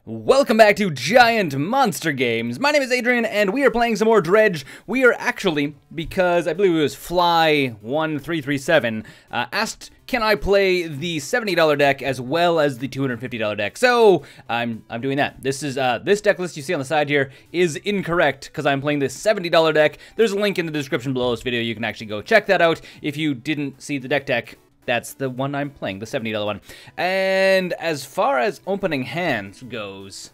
Welcome back to GiantMonsterGames. My name is Adrian, and we are playing some more Dredge. We are actually, because I believe it was Fly1337, asked, can I play the $70 deck as well as the $250 deck? So, I'm doing that. This is, this deck list you see on the side here is incorrect, because I'm playing this $70 deck. There's a link in the description below this video. You can actually go check that out if you didn't see the deck. That's the one I'm playing, the $70 one. And as far as opening hands goes,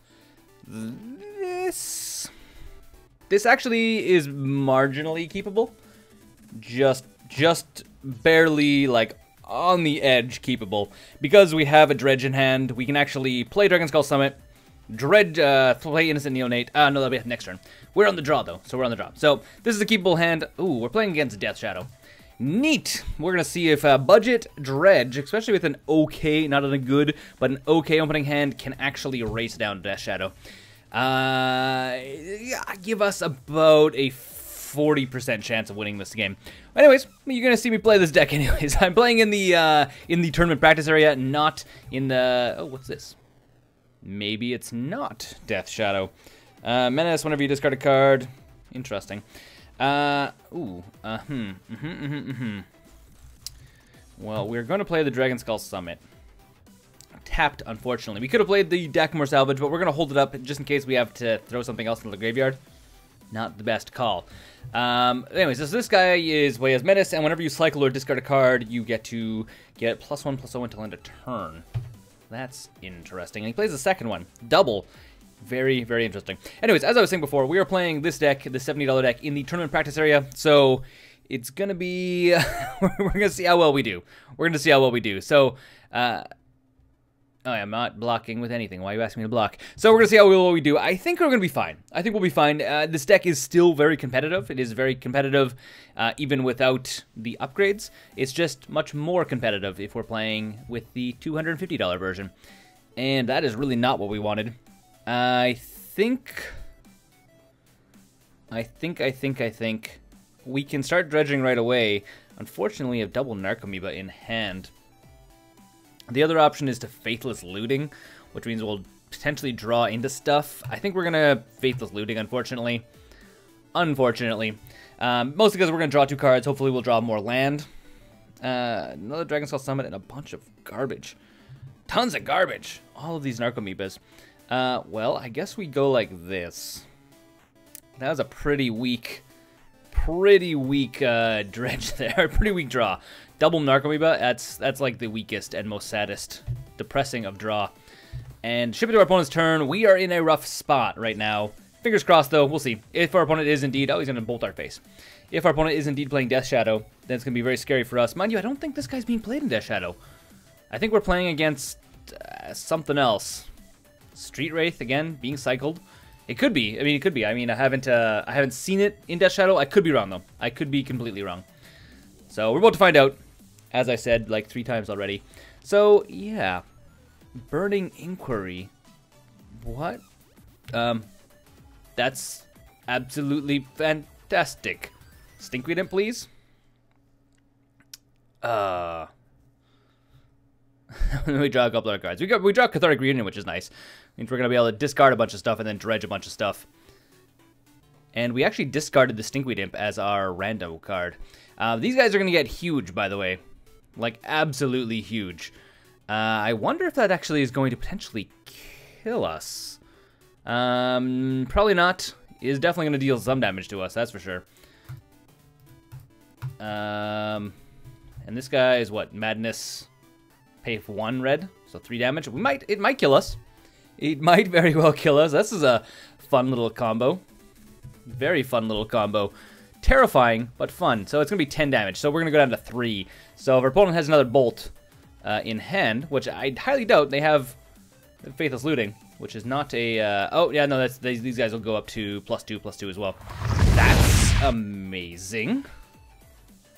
this actually is marginally keepable. Just barely, like, on the edge keepable. Because we have a Dredge in hand, we can actually play Dragon Skull Summit, Dredge, play Innocent Neonate. No, that'll be next turn. We're on the draw, though, so we're on the draw. So, this is a keepable hand. Ooh, we're playing against Death Shadow. Neat. We're going to see if budget Dredge, especially with an okay, not a good, but an okay opening hand, can actually race down Death Shadow. Give us about a 40% chance of winning this game. Anyways, you're going to see me play this deck anyways. I'm playing in the tournament practice area, not in the... Oh, what's this? Maybe it's not Death Shadow. Menace, whenever you discard a card. Interesting. Well, we're going to play the Dragon Skull Summit. Tapped, unfortunately. We could have played the Narcomoeba Salvage, but we're going to hold it up just in case we have to throw something else into the graveyard. Not the best call. Anyways, so this guy is way as Menace, and whenever you cycle or discard a card, you get to get +1/+0 until end of turn. That's interesting. And he plays the second one. Double. Very, very interesting. Anyways, as I was saying before, we are playing this deck, the $70 deck, in the tournament practice area. So it's going to be... we're going to see how well we do. We're going to see how well we do. So, oh, I'm not blocking with anything. Why are you asking me to block? So we're going to see how well we do. I think we're going to be fine. I think we'll be fine. This deck is still very competitive. It is very competitive even without the upgrades. It's just much more competitive if we're playing with the $250 version. And that is really not what we wanted. I think we can start dredging right away. Unfortunately, we have double Narcomoeba in hand. The other option is to Faithless Looting, which means we'll potentially draw into stuff. I think we're gonna Faithless Looting, unfortunately. Mostly because we're gonna draw 2 cards. Hopefully, we'll draw more land. Another Dragon Skull Summit and a bunch of garbage. Tons of garbage. All of these Narcomoebas. Well, I guess we go like this. That was a pretty weak Dredge there. Pretty weak draw. Double Narcomoeba, that's like the weakest and most saddest, depressing of draw. And ship it to our opponent's turn. We are in a rough spot right now. Fingers crossed, though. We'll see. If our opponent is indeed... Oh, he's going to bolt our face. If our opponent is indeed playing Death Shadow, then it's going to be very scary for us. Mind you, I don't think this guy's being played in Death Shadow. I think we're playing against something else. Street Wraith again being cycled. It could be. I mean, it could be. I mean, I haven't seen it in Death Shadow. I could be wrong though. I could be completely wrong. So we're about to find out. As I said like 3 times already. So yeah, Burning Inquiry. What? That's absolutely fantastic. Stinkweed, please. We draw a couple other cards. We draw Cathartic Reunion, which is nice. Means we're going to be able to discard a bunch of stuff and then dredge a bunch of stuff. And we actually discarded the Stinkweed Imp as our rando card. These guys are going to get huge, by the way. Like, absolutely huge. I wonder if that actually is going to potentially kill us. Probably not. It is definitely going to deal some damage to us, that's for sure. And this guy is what? Madness... Pay for 1 red, so 3 damage. It might kill us. It might very well kill us. This is a fun little combo. Very fun little combo. Terrifying, but fun. So it's going to be 10 damage. So we're going to go down to 3. So if our opponent has another bolt in hand, which I highly doubt, they have Faithless Looting, which is not a... oh, yeah, no, these guys will go up to +2/+2 as well. That's amazing.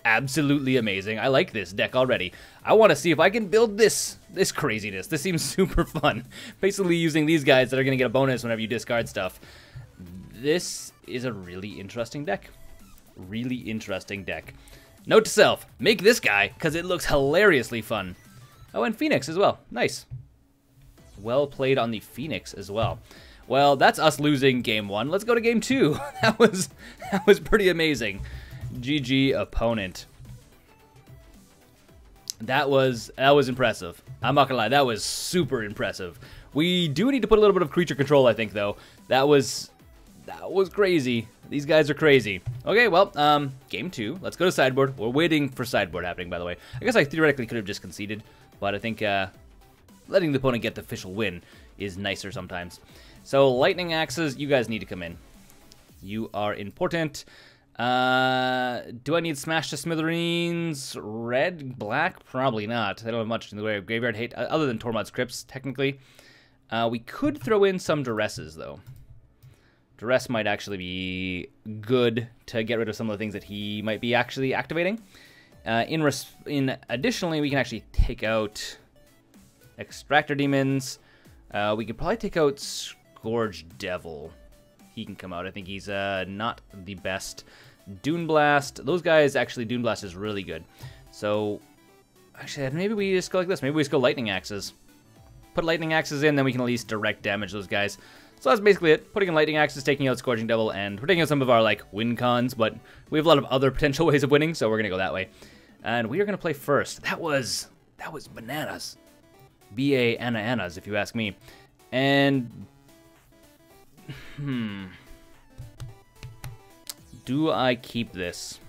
Absolutely amazing. I like this deck already. I want to see if I can build this craziness. This seems super fun. Basically using these guys that are going to get a bonus whenever you discard stuff. This is a really interesting deck. Really interesting deck. Note to self, make this guy, because it looks hilariously fun. Oh, and Phoenix as well. Nice. Well played on the Phoenix as well. Well, that's us losing game 1. Let's go to game 2. That was pretty amazing. GG opponent. That was impressive. I'm not gonna lie, that was super impressive. We do need to put a little bit of creature control, I think, though. That was crazy. These guys are crazy. Okay, well, game 2. Let's go to sideboard. We're waiting for sideboard happening, by the way. I guess I theoretically could have just conceded, but I think letting the opponent get the official win is nicer sometimes. So, lightning axes, you guys need to come in. You are important. Do I need smash to smithereens? Red? Black? Probably not. I don't have much in the way of graveyard hate, other than Tormod's Crypts, technically. We could throw in some duresses, though. Duress might actually be good to get rid of some of the things that he might be actually activating. Additionally, we can actually take out Extractor Demons. We could probably take out Scourge Devil. He can come out. I think he's not the best. Dune Blast. Those guys, actually, Dune Blast is really good. So, actually, maybe we just go like this. Maybe we just go Lightning Axes. Put Lightning Axes in, then we can at least direct damage those guys. So that's basically it. Putting in Lightning Axes, taking out Scourging Devil, and we're taking out some of our, like, win cons, but we have a lot of other potential ways of winning, so we're going to go that way. And we are going to play first. That was bananas. B-A-Anna-Annas, if you ask me. And... do I keep this?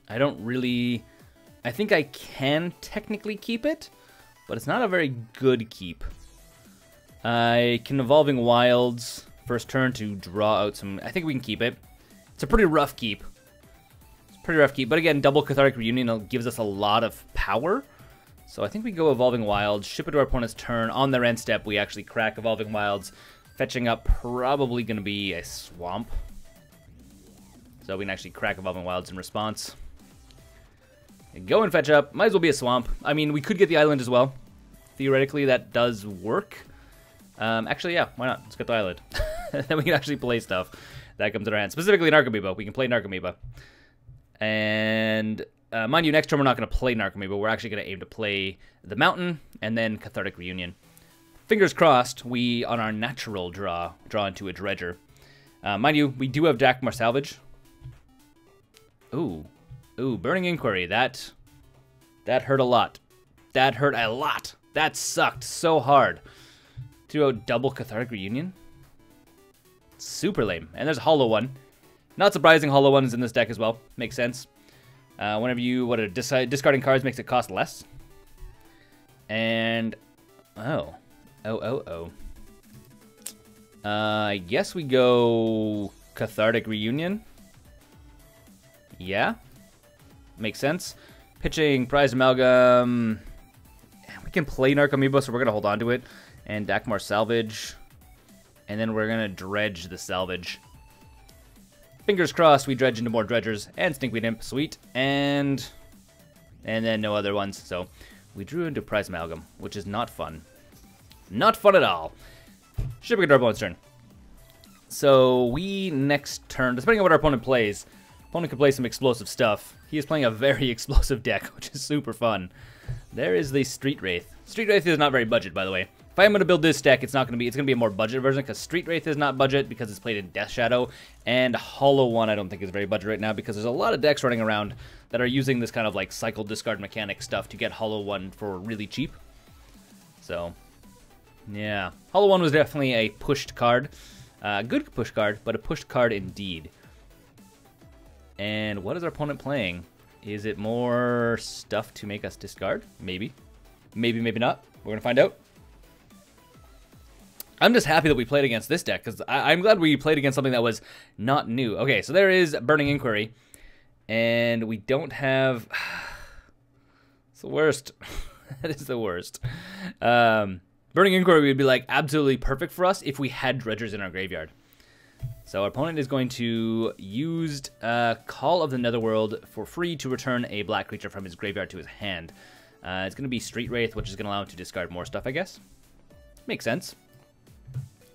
I don't really... I think I can technically keep it, but it's not a very good keep. I can Evolving Wilds first turn to draw out some... I think we can keep it. It's a pretty rough keep. It's a pretty rough keep, but again, double Cathartic Reunion gives us a lot of power. So I think we go Evolving Wilds, ship it to our opponent's turn. On their end step, we actually crack Evolving Wilds. Fetching up probably going to be a Swamp. So we can actually crack Evolving Wilds in response. And go and fetch up. Might as well be a Swamp. I mean, we could get the island as well. Theoretically, that does work. Actually, yeah, why not? Let's get the island. Then we can actually play stuff that comes in our hand. Specifically Narcomoeba. We can play Narcomoeba. And... mind you, next turn we're not going to play Narcomoeba. We're actually going to aim to play the Mountain and then Cathartic Reunion. Fingers crossed, we, on our natural draw into a Dredger. Mind you, we do have Drakmar Salvage. Ooh, Burning Inquiry. That hurt a lot. That hurt a lot. That sucked so hard. To a double Cathartic Reunion? Super lame. And there's a Hollow One. Not surprising, Hollow One is in this deck as well. Makes sense. Whenever you discarding cards makes it cost less. And I guess we go Cathartic Reunion. Yeah, makes sense. Pitching Prized Amalgam. We can play Narcomoeba, so we're gonna hold on to it. And Drakmar Salvage, and then we're gonna dredge the salvage. Fingers crossed we dredge into more dredgers and Stinkweed Imp, sweet, and then no other ones. So we drew into Prized Amalgam, which is not fun. Not fun at all. Shipping it to our opponent's turn. So we next turn, depending on what our opponent plays, opponent can play some explosive stuff. He is playing a very explosive deck, which is super fun. There is the Street Wraith. Street Wraith is not very budget, by the way. If I'm going to build this deck, it's going to be a more budget version, because Street Wraith is not budget because it's played in Death Shadow, and Hollow One I don't think is very budget right now, because there's a lot of decks running around that are using this kind of like cycle discard mechanic stuff to get Hollow One for really cheap. So, yeah. Hollow One was definitely a pushed card. Good push card, but a pushed card indeed. And what is our opponent playing? Is it more stuff to make us discard? Maybe. Maybe, maybe not. We're going to find out. I'm just happy that we played against this deck, because I'm glad we played against something that was not new. Okay, so there is Burning Inquiry, and we don't have... It's the worst. That is the worst. Burning Inquiry would be like absolutely perfect for us if we had dredgers in our graveyard. So our opponent is going to use Call of the Netherworld for free to return a black creature from his graveyard to his hand. It's going to be Street Wraith, which is going to allow him to discard more stuff, I guess. Makes sense.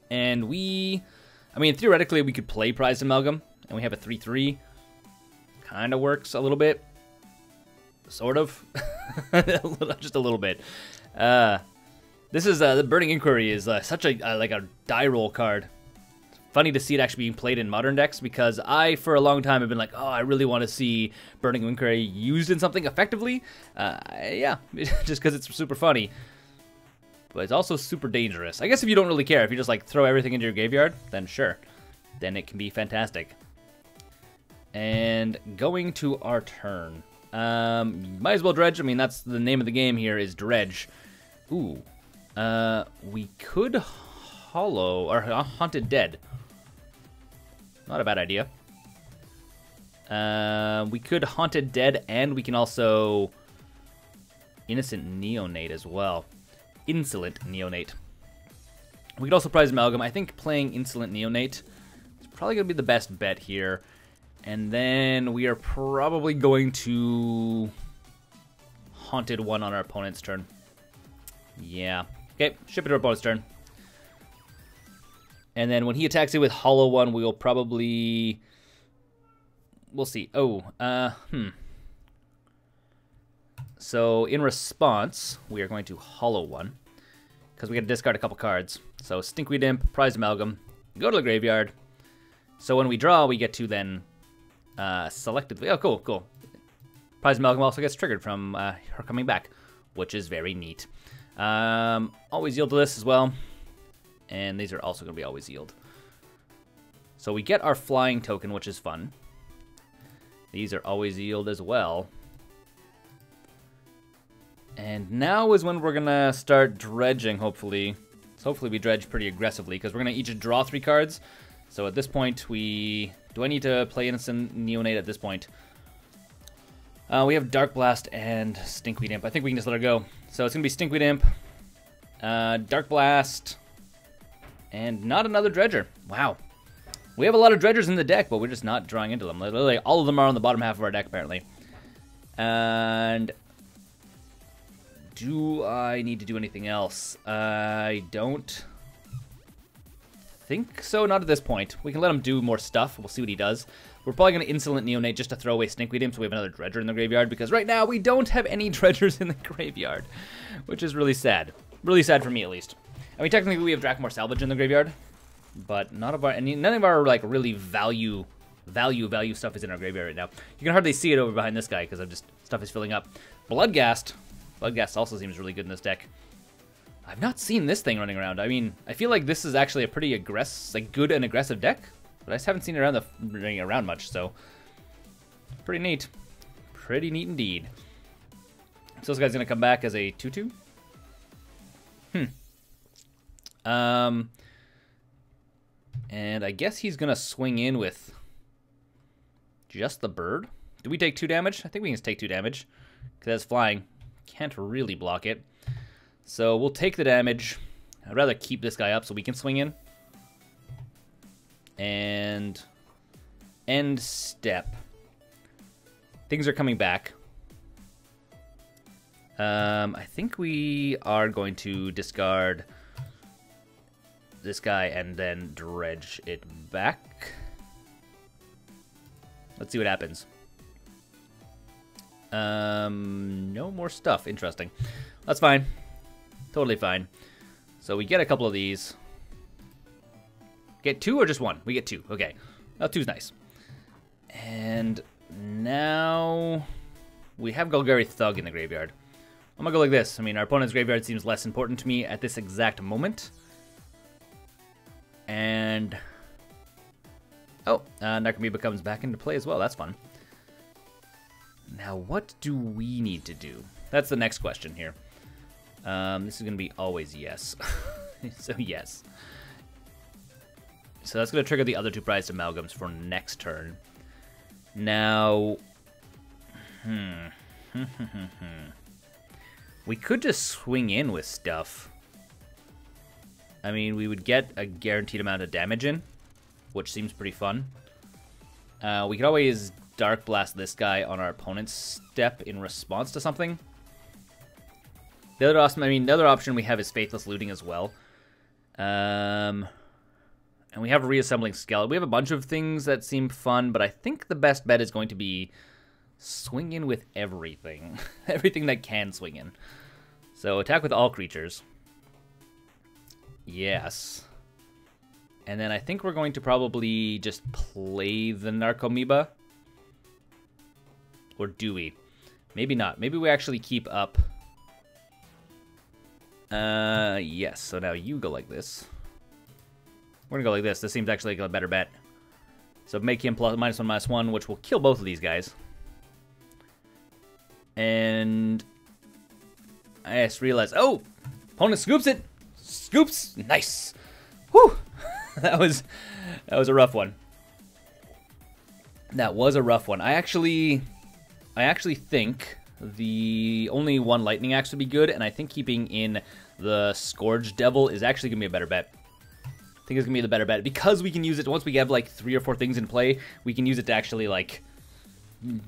And I mean, theoretically, we could play Prized Amalgam, and we have a 3/3. Kind of works a little bit. Sort of. Just a little bit. This is the Burning Inquiry is such a like a die roll card. Funny to see it actually being played in modern decks, because I, for a long time, have been like, oh, I really want to see Burning Inquiry used in something effectively. Yeah, just because it's super funny. But it's also super dangerous. I guess if you don't really care, if you just like throw everything into your graveyard, then sure. Then it can be fantastic. And going to our turn. Might as well dredge. I mean, that's the name of the game here, is Dredge. Ooh. We could hollow, or Haunted Dead. Not a bad idea. We could Haunted Dead, and we can also Innocent Neonate as well. Insolent Neonate. We could also Prized Amalgam. I think playing Insolent Neonate is probably going to be the best bet here. And then we are probably going to Haunted one on our opponent's turn. Yeah. Okay, ship it to our opponent's turn. And then when he attacks it with Hollow one, we will probably... We'll see. Oh, So in response, we are going to Hollow one, because we got to discard a couple cards. So Stinkweed Imp, Prized Amalgam, go to the graveyard. So when we draw, we get to then selectively... Oh, cool, cool. Prized Amalgam also gets triggered from her coming back, which is very neat. Always yield to this as well. And these are also going to be always yield. So we get our flying token, which is fun. These are always yield as well. And now is when we're going to start dredging, hopefully. So hopefully we dredge pretty aggressively, because we're going to each draw 3 cards. So at this point, we... Do I need to play Innocent Neonate at this point? We have Dark Blast and Stinkweed Imp. I think we can just let her go. So it's going to be Stinkweed Imp, Dark Blast, and not another Dredger. Wow. We have a lot of Dredgers in the deck, but we're just not drawing into them. Literally, all of them are on the bottom half of our deck, apparently. And... do I need to do anything else? I don't think so. Not at this point. We can let him do more stuff. We'll see what he does. We're probably going to Insolent Neonate just to throw away Stinkweed Imp so we have another Dredger in the graveyard, because right now we don't have any Dredgers in the graveyard, which is really sad. Really sad for me, at least. I mean, technically we have Dracmore Salvage in the graveyard, but none of our like really value stuff is in our graveyard right now. You can hardly see it over behind this guy because stuff is filling up. Bloodghast. Bloodghast also seems really good in this deck. I've not seen this thing running around. I mean, I feel like this is actually a pretty good and aggressive deck, but I just haven't seen it running around much, so pretty neat. Pretty neat indeed. So this guy's gonna come back as a 2/2. And I guess he's gonna swing in with just the bird. Do we take 2 damage? I think we can just take 2 damage, because that's flying. Can't really block it. So we'll take the damage. I'd rather keep this guy up so we can swing in. And end step. Things are coming back. I think we are going to discard this guy and then dredge it back. Let's see what happens. No more stuff. Interesting. That's fine. Totally fine. So we get a couple of these. Get 2 or just 1? We get 2. Okay. Now 2's nice. And now we have Golgari Thug in the graveyard. I'm gonna go like this. I mean, our opponent's graveyard seems less important to me at this exact moment. And... oh, Narcomoeba comes back into play as well. That's fun. Now, what do we need to do? That's the next question here. This is going to be always yes. So, yes. So, that's going to trigger the other 2 Prized Amalgams for next turn. Now... we could just swing in with stuff. I mean, we would get a guaranteed amount of damage in, which seems pretty fun. We could always Dark Blast this guy on our opponent's step in response to something. The other option we have is Faithless Looting as well. And we have Reassembling Skeleton. We have a bunch of things that seem fun, but I think the best bet is going to be swing in with everything. Everything that can swing in. So attack with all creatures. Yes. And then I think we're going to probably just play the Narcomoeba. Or do we? Maybe not. Maybe we actually keep up. Yes. So now you go like this. We're going to go like this. This seems actually like a better bet. So make him -1/-1, which will kill both of these guys. And I just realized, oh, opponent scoops it. Scoops, nice. Whew, that was a rough one. That was a rough one. I actually think the only one lightning axe would be good, and I think keeping in the Scourge Devil is actually gonna be a better bet. I think it's gonna be the better bet because we can use it once we have like 3 or 4 things in play. We can use it to actually like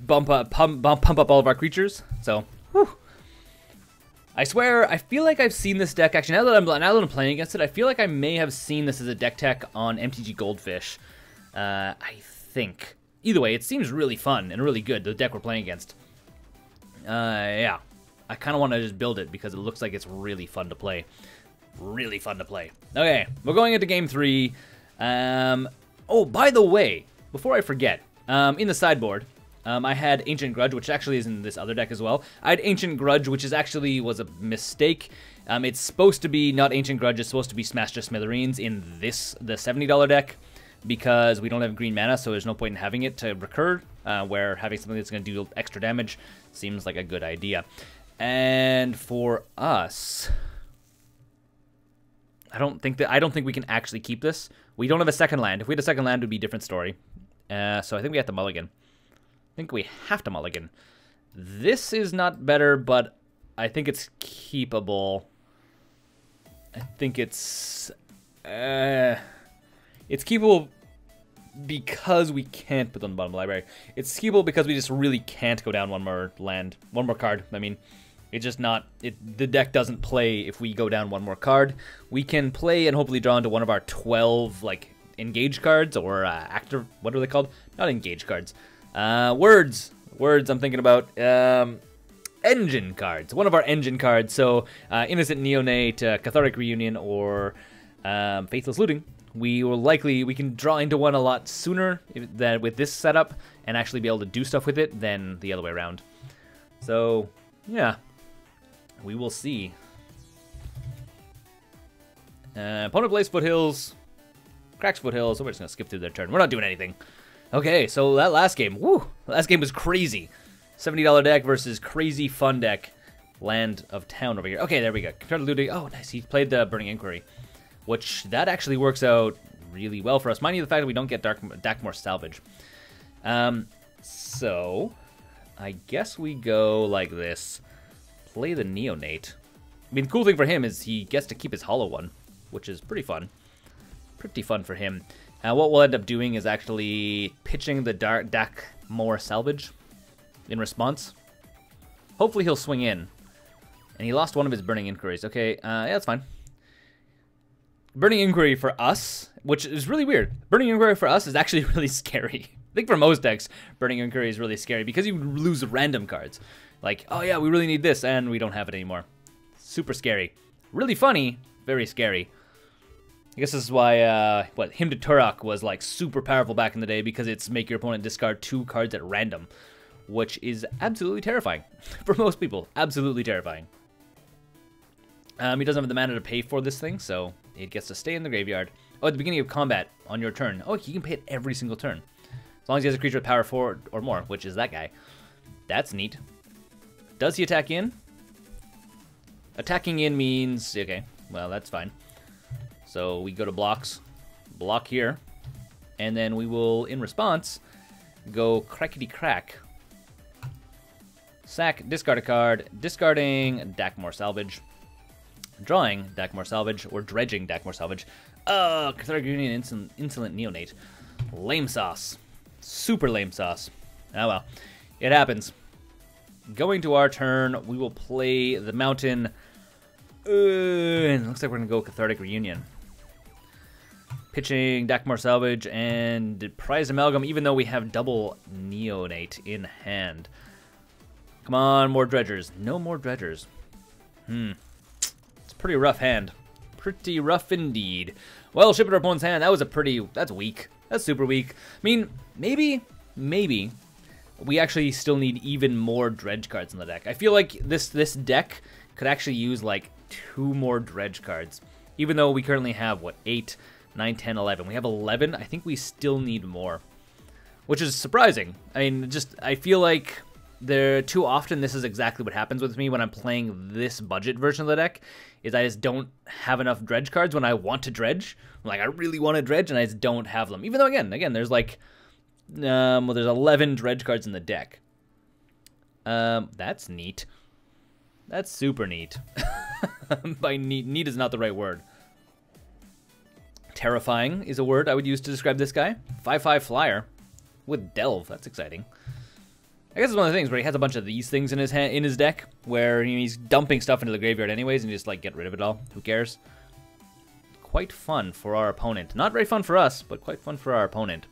pump up all of our creatures. So, whew. I swear, I feel like I've seen this deck actually. Now that I'm playing against it, I feel like I may have seen this as a deck tech on MTG Goldfish. I think. Either way, it seems really fun and really good. The deck we're playing against. Yeah, I kind of want to just build it because it looks like it's really fun to play. Really fun to play. Okay, we're going into game 3. Oh, by the way, before I forget, in the sideboard, I had Ancient Grudge, which actually is in this other deck as well. I had Ancient Grudge, which was a mistake. It's supposed to be not Ancient Grudge, it's supposed to be Smash to Smithereens in the $70 deck, because we don't have green mana, so there's no point in having it to recur, where having something that's going to do extra damage seems like a good idea. And for us, I don't think we can actually keep this. We don't have a second land. If we had a second land, it would be a different story. So I think we have to mulligan. I think we have to mulligan. This is not better, but I think it's keepable. I think it's keepable because we can't put it on the bottom of the library. It's keepable because we just really can't go down one more card. I mean, it's just not, the deck doesn't play if we go down one more card. We can play and hopefully draw into one of our 12, like, engage cards, or active, what are they called? Not engage cards. Words I'm thinking about. Engine cards. One of our engine cards. So, Innocent Neonate, Cathartic Reunion, or Faithless Looting. We can draw into one a lot sooner than with this setup, and actually be able to do stuff with it than the other way around. So, yeah. We will see. Opponent plays Foothills. Cracks Foothills. So we're just going to skip through their turn. We're not doing anything. Okay, so that last game. Woo! Last game was crazy. $70 deck versus crazy fun deck. Land of Town over here. Okay, there we go. Compared to looting. Oh, nice. He played the Burning Inquiry, which that actually works out really well for us. Mind you, the fact that we don't get Dakmor Salvage. So I guess we go like this. Play the Neonate. I mean, the cool thing for him is he gets to keep his Hollow One, which is pretty fun. Pretty fun for him. What we'll end up doing is actually pitching the Dakmor Salvage in response. Hopefully he'll swing in. And he lost one of his Burning Inquiries. Okay, yeah, that's fine. Burning Inquiry for us, which is really weird. Burning Inquiry for us is actually really scary. I think for most decks, Burning Inquiry is really scary because you lose random cards. Like, oh yeah, we really need this, and we don't have it anymore. Super scary. Really funny, very scary. I guess this is why, Hymn to Turok was, like, super powerful back in the day, because it's make your opponent discard 2 cards at random, which is absolutely terrifying. For most people, absolutely terrifying. He doesn't have the mana to pay for this thing, so it gets to stay in the graveyard. Oh, at the beginning of combat, on your turn. Oh, he can pay it every single turn. As long as he has a creature with power 4 or more, which is that guy. That's neat. Does he attack in? Attacking in means... Okay, well, that's fine. So we go to blocks. Block here. And then we will, in response, go crackety-crack. Sack, discard a card. Discarding Dakmor Salvage. Drawing Dakmor Salvage, or dredging Dakmor Salvage. Cathartic Reunion, Insolent Neonate. Lame sauce. Super lame sauce. Oh well. It happens. Going to our turn, we will play the Mountain. And it looks like we're going to go Cathartic Reunion. Pitching Dakmor Salvage and Prized Amalgam, even though we have double Neonate in hand. Come on, more Dredgers. No more Dredgers. It's a pretty rough hand. Pretty rough indeed. Well, ship it to our opponent's hand. That was that's weak. That's super weak. I mean, maybe we actually still need even more Dredge cards in the deck. I feel like this deck could actually use like 2 more Dredge cards. Even though we currently have, what, 8, 9, 10, 11. We have 11. I think we still need more. Which is surprising. I mean, I feel like too often this is exactly what happens with me when I'm playing this budget version of the deck, is I just don't have enough Dredge cards when I want to dredge. I'm like, I really want to dredge, and I just don't have them. Even though, again, there's like, well, there's 11 Dredge cards in the deck. That's neat. That's super neat. By neat is not the right word. Terrifying is a word I would use to describe this guy. 5/5 flyer with Delve. That's exciting. I guess it's one of the things where he has a bunch of these things in his deck, where he's dumping stuff into the graveyard anyways, and you just like get rid of it all. Who cares? Quite fun for our opponent. Not very fun for us, but quite fun for our opponent.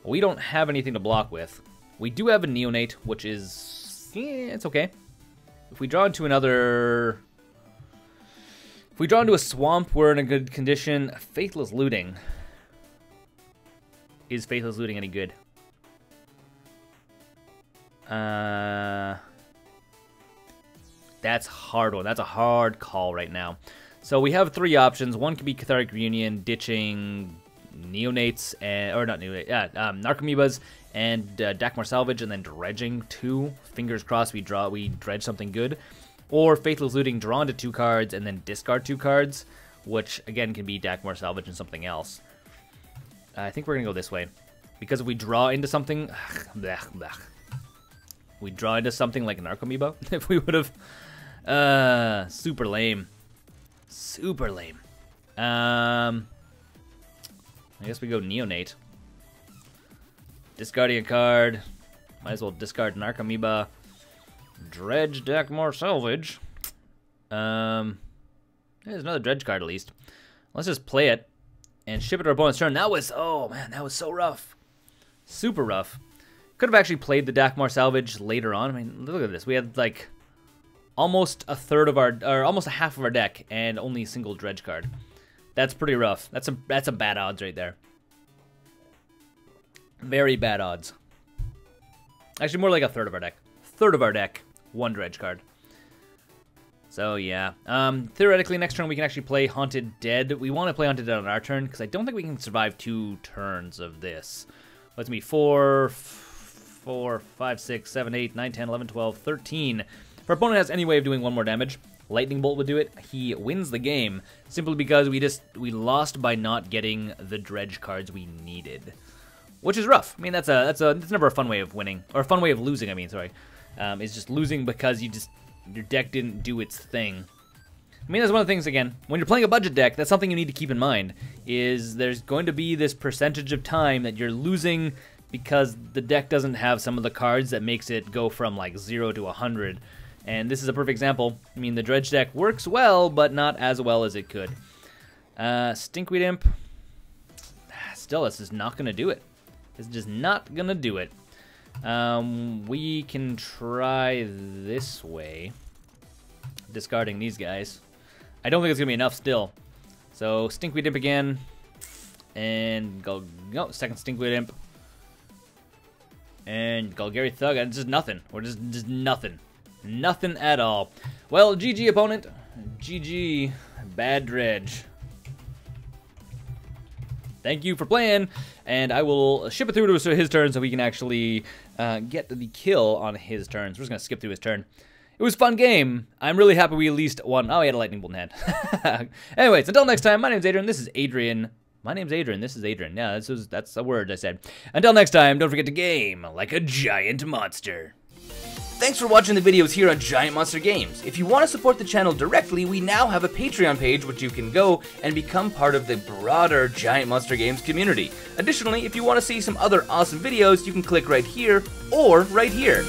We don't have anything to block with. We do have a Neonate, which is, it's okay. If we draw into another, if we draw into a swamp, we're in a good condition. Faithless Looting. Is Faithless Looting any good? That's a hard one. That's a hard call right now. So we have 3 options. One could be Cathartic Reunion, ditching Neonates, or not Neonates, Narcomoebas, and Dakmar Salvage, and then dredging 2. Fingers crossed we dredge something good. Or Faithless Looting, draw into 2 cards, and then discard 2 cards, which again can be Dakmar Salvage and something else. I think we're gonna go this way. Because if we draw into something, we draw into something like Narcomoeba, if we would have, super lame. Super lame. I guess we go Neonate. Discarding a card. Might as well discard Narcomoeba. Dredge Dakmar Salvage. There's another Dredge card at least. Let's just play it and ship it to our opponent's turn. That was, oh man, that was so rough. Super rough. Could have actually played the Dakmar Salvage later on. I mean, look at this. We had like almost a third of our, or almost a half of our deck, and only a single Dredge card. That's pretty rough. That's a bad odds right there. Very bad odds. Actually, more like a third of our deck. Third of our deck, 1 Dredge card. So yeah. Theoretically, next turn we can actually play Haunted Dead. We want to play Haunted Dead on our turn because I don't think we can survive 2 turns of this. Let's be 4, 5, 6, 7, 8, 9, 10, 11, 12, 13. If our opponent has any way of doing 1 more damage, Lightning Bolt would do it. He wins the game simply because we lost by not getting the Dredge cards we needed, which is rough. I mean, that's never a fun way of winning, or a fun way of losing. I mean, sorry, it's just losing because your deck didn't do its thing. I mean, that's one of the things, again, when you're playing a budget deck, that's something you need to keep in mind, is there's going to be this percentage of time that you're losing because the deck doesn't have some of the cards that makes it go from like 0 to 100. And this is a perfect example. I mean, the Dredge deck works well, but not as well as it could. Stinkweed Imp. Still, this is not going to do it. It's just not going to do it. We can try this way. Discarding these guys. I don't think it's going to be enough still. So, Stinkweed Imp again. And second Stinkweed Imp. And Golgari Thug. And just nothing. We're just nothing. Nothing at all. Well, GG opponent. GG. Bad Dredge. Thank you for playing, and I will ship it through to his turn so we can actually get the kill on his turn. So we're just going to skip through his turn. It was a fun game. I'm really happy we at least won. Oh, he had a Lightning Bolt in hand. Anyways, until next time, my name's Adrian. This is Adrian. My name's Adrian. This is Adrian. Yeah, that's a word I said. Until next time, don't forget to game like a giant monster. Thanks for watching the videos here on Giant Monster Games. If you want to support the channel directly, we now have a Patreon page which you can go and become part of the broader Giant Monster Games community. Additionally, if you want to see some other awesome videos, you can click right here or right here.